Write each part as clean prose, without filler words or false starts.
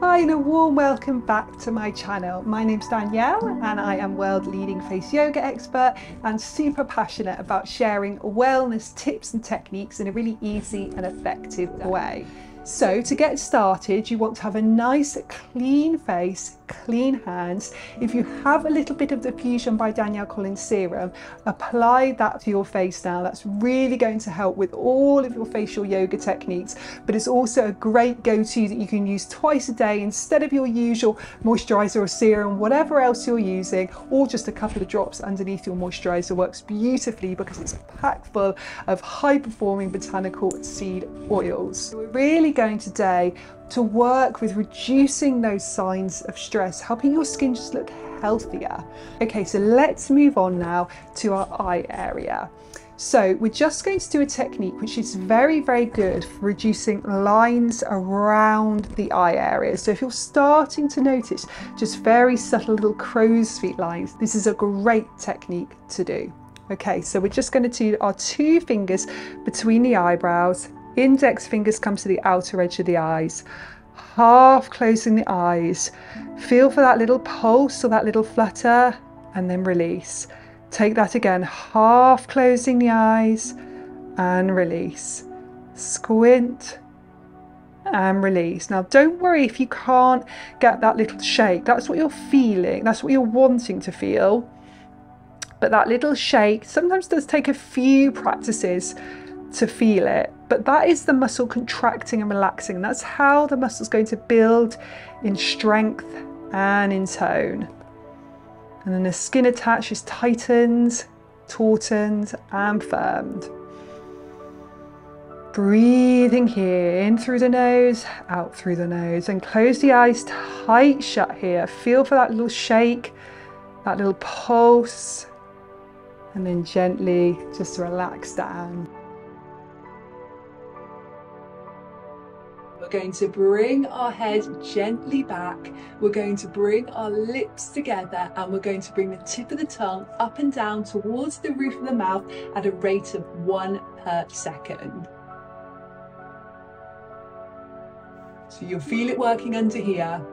Hi and a warm welcome back to my channel. My name's Danielle and I am world leading face yoga expert and super passionate about sharing wellness tips and techniques in a really easy and effective way. So to get started, you want to have a nice clean face, clean hands. If you have a little bit of the Fusion by Danielle Collins serum, apply that to your face now. That's really going to help with all of your facial yoga techniques, but it's also a great go-to that you can use twice a day instead of your usual moisturizer or serum, whatever else you're using, or just a couple of drops underneath your moisturizer works beautifully because it's packed full of high-performing botanical seed oils. So we're really going today to work with reducing those signs of stress, helping your skin just look healthier. Okay, so let's move on now to our eye area. So we're just going to do a technique which is very, very good for reducing lines around the eye area. So if you're starting to notice just very subtle little crow's feet lines, this is a great technique to do. Okay, so we're just going to do our 2 fingers between the eyebrows. Index fingers come to the outer edge of the eyes, half closing the eyes. Feel for that little pulse or that little flutter and then release. Take that again, half closing the eyes and release. Squint and release. Now don't worry if you can't get that little shake. That's what you're feeling, that's what you're wanting to feel. But that little shake sometimes does take a few practices to feel it, but that is the muscle contracting and relaxing, and that's how the muscle's going to build in strength and in tone. And then the skin attached is tightened, tautened and firmed. Breathing here, in through the nose, out through the nose, and close the eyes tight shut here. Feel for that little shake, that little pulse, and then gently just relax down. We're going to bring our head gently back. We're going to bring our lips together and we're going to bring the tip of the tongue up and down towards the roof of the mouth at a rate of 1 per second. So you'll feel it working under here.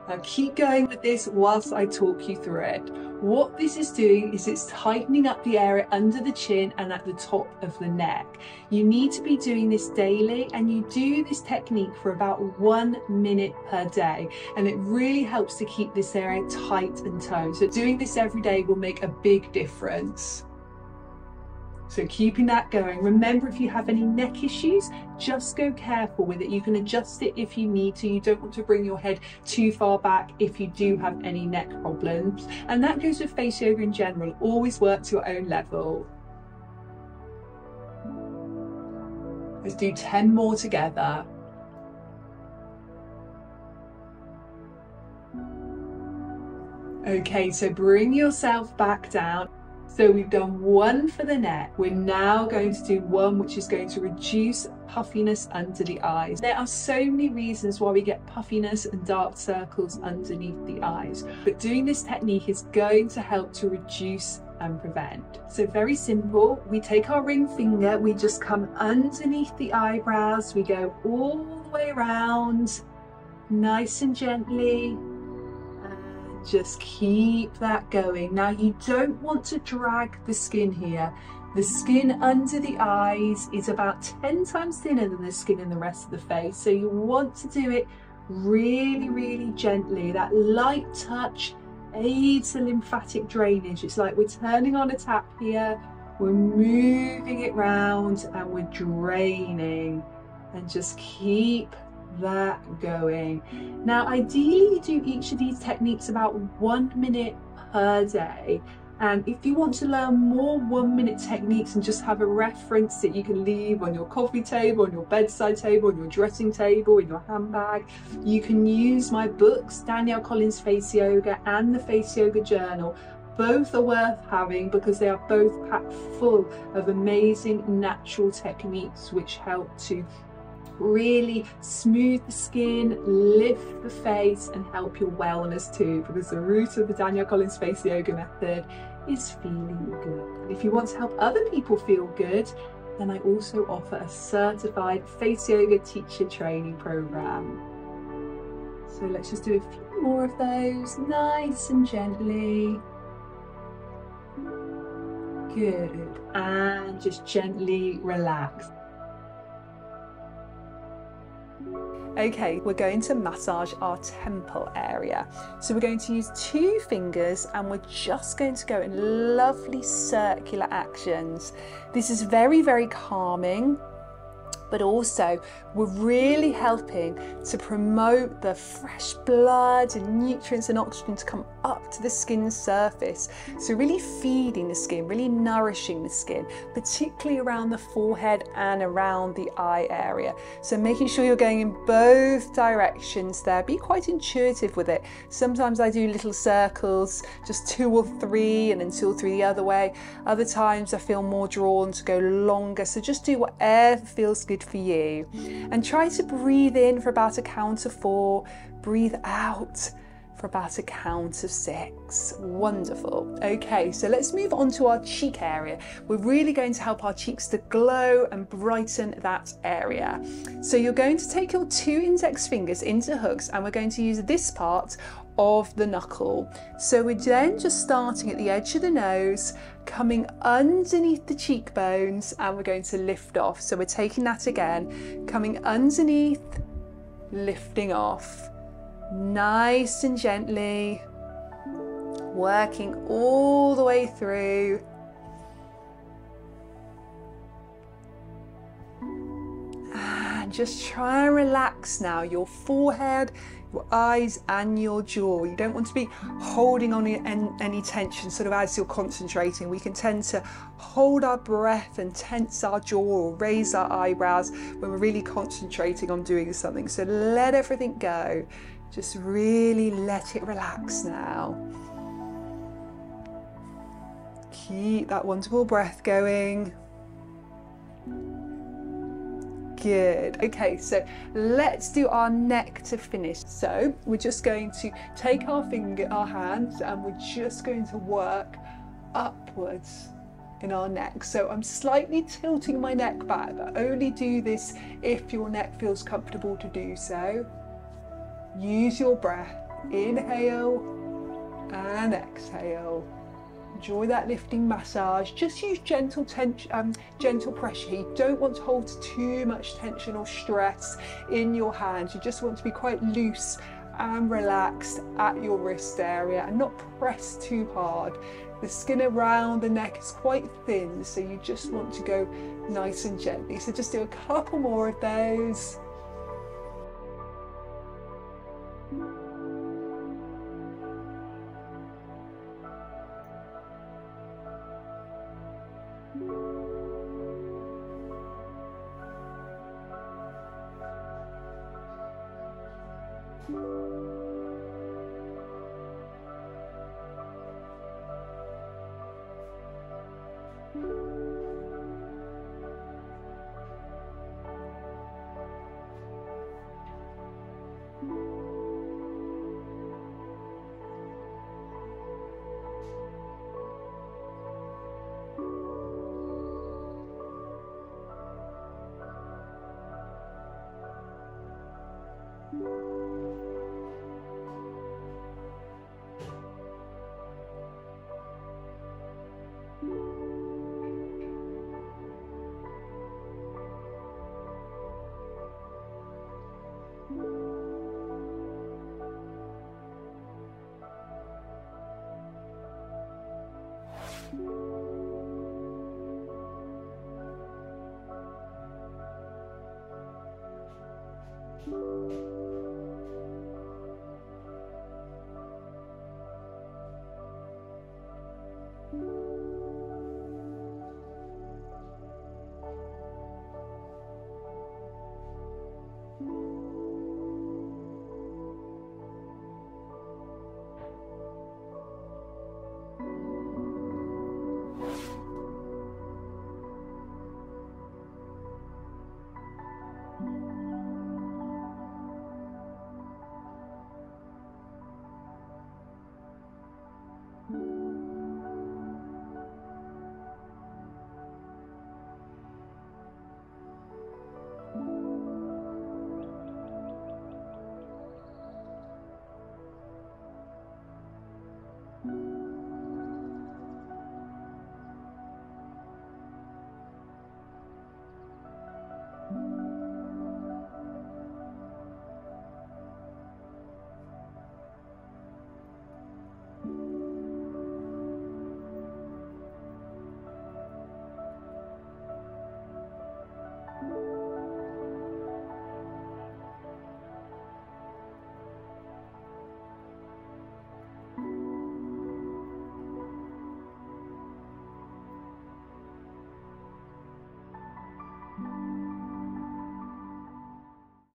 Now keep going with this whilst I talk you through it. What this is doing is it's tightening up the area under the chin and at the top of the neck. You need to be doing this daily, and you do this technique for about 1 minute per day, and it really helps to keep this area tight and toned. So doing this every day will make a big difference. So keeping that going. Remember, if you have any neck issues, just go careful with it. You can adjust it if you need to. You don't want to bring your head too far back if you do have any neck problems. And that goes with face yoga in general. Always work to your own level. Let's do 10 more together. Okay, so bring yourself back down. So we've done 1 for the neck. We're now going to do 1 which is going to reduce puffiness under the eyes. There are so many reasons why we get puffiness and dark circles underneath the eyes, but doing this technique is going to help to reduce and prevent. So very simple, we take our ring finger, we just come underneath the eyebrows, we go all the way around, nice and gently. Just keep that going. Now you don't want to drag the skin here. The skin under the eyes is about 10 times thinner than the skin in the rest of the face. So you want to do it really, really gently. That light touch aids the lymphatic drainage. It's like we're turning on a tap here. We're moving it round and we're draining, and just keep that going. Now ideally you do each of these techniques about 1 minute per day, and if you want to learn more 1 minute techniques and just have a reference that you can leave on your coffee table, on your bedside table, on your dressing table, in your handbag, you can use my books, Danielle Collins Face Yoga and the Face Yoga Journal. Both are worth having because they are both packed full of amazing natural techniques which help to really smooth the skin, lift the face and help your wellness too, because the root of the Danielle Collins Face Yoga method is feeling good. If you want to help other people feel good, And I also offer a certified face yoga teacher training program. So let's just do a few more of those, nice and gently. Good. And just gently relax. Okay, we're going to massage our temple area. So we're going to use 2 fingers and we're just going to go in lovely circular actions. This is very, very calming, but also we're really helping to promote the fresh blood and nutrients and oxygen to come up to the skin's surface. So really feeding the skin, really nourishing the skin, particularly around the forehead and around the eye area. So making sure you're going in both directions there. Be quite intuitive with it. Sometimes I do little circles, just 2 or 3 and then 2 or 3 the other way. Other times I feel more drawn to go longer. So just do whatever feels good for you. And try to breathe in for about a count of 4, breathe out for about a count of 6. Wonderful. Okay, so let's move on to our cheek area. We're really going to help our cheeks to glow and brighten that area. So you're going to take your 2 index fingers into hooks and we're going to use this part of the knuckle. So we're then just starting at the edge of the nose, coming underneath the cheekbones, and we're going to lift off. So we're taking that again, coming underneath, lifting off, nice and gently, working all the way through. And just try and relax now your forehead, your eyes and your jaw. You don't want to be holding on any tension sort of as you're concentrating. We can tend to hold our breath and tense our jaw or raise our eyebrows when we're really concentrating on doing something. So let everything go. Just really let it relax now. Keep that wonderful breath going. Good. Okay, so let's do our neck to finish. So we're just going to take our hands and we're just going to work upwards in our neck. So I'm slightly tilting my neck back, but only do this if your neck feels comfortable to do so. Use your breath. Inhale and exhale. Enjoy that lifting massage. Just use gentle pressure. You don't want to hold too much tension or stress in your hands. You just want to be quite loose and relaxed at your wrist area and not press too hard. The skin around the neck is quite thin, so you just want to go nice and gently. So just do a couple more of those.